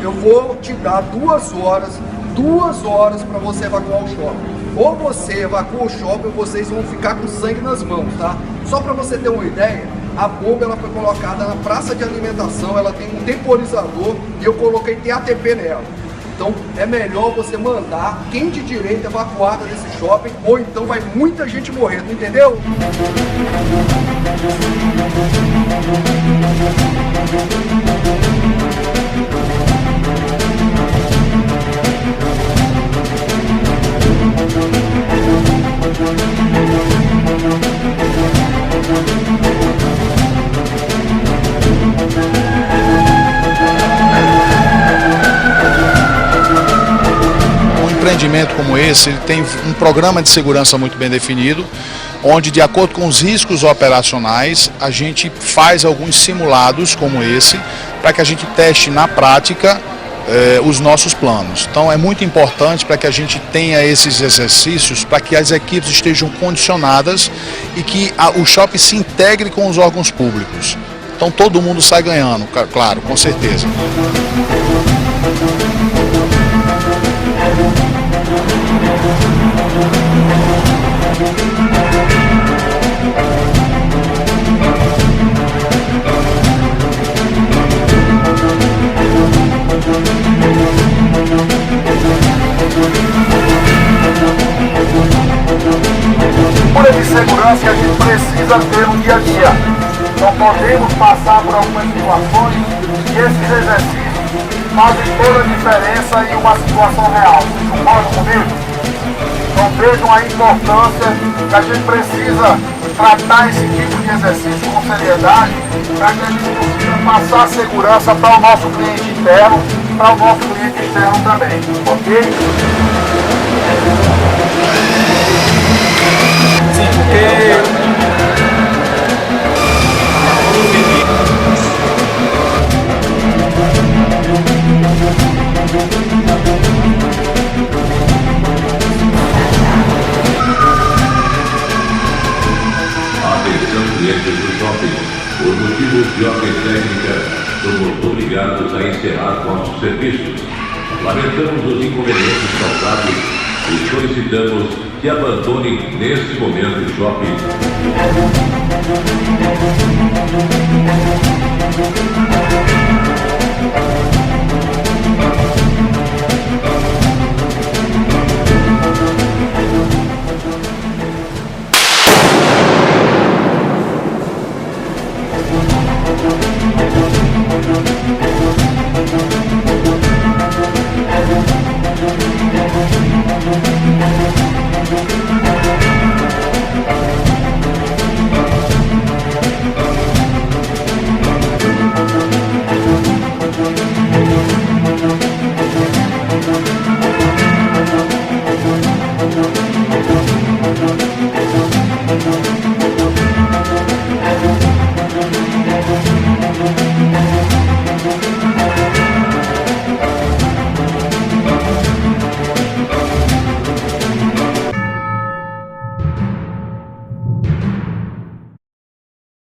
Eu vou te dar 2 horas para você evacuar o shopping. Ou você evacua o shopping ou vocês vão ficar com sangue nas mãos, tá? Só para você ter uma ideia, a bomba ela foi colocada na praça de alimentação, ela tem um temporizador e eu coloquei TATP nela. Então é melhor você mandar quem de direito evacuada desse shopping, ou então vai muita gente morrer, não entendeu? Um empreendimento como esse, ele tem um programa de segurança muito bem definido, onde, de acordo com os riscos operacionais, a gente faz alguns simulados como esse, para que a gente teste na prática os nossos planos. Então é muito importante para que a gente tenha esses exercícios, para que as equipes estejam condicionadas e que o shopping se integre com os órgãos públicos. Então todo mundo sai ganhando, claro, com certeza. De segurança que a gente precisa ter no dia a dia. Não podemos passar por algumas situações e esses exercícios fazem toda a diferença em uma situação real. Vocês concordam comigo? Então vejam a importância que a gente precisa tratar esse tipo de exercício com seriedade para que a gente consiga passar segurança para o nosso cliente interno e para o nosso cliente externo também, ok? Atenção, clientes do shopping. Por motivos de ordem técnica, somos obrigados a encerrar nossos serviços. Lamentamos os inconvenientes causados e solicitamos que abandonem neste momento o shopping.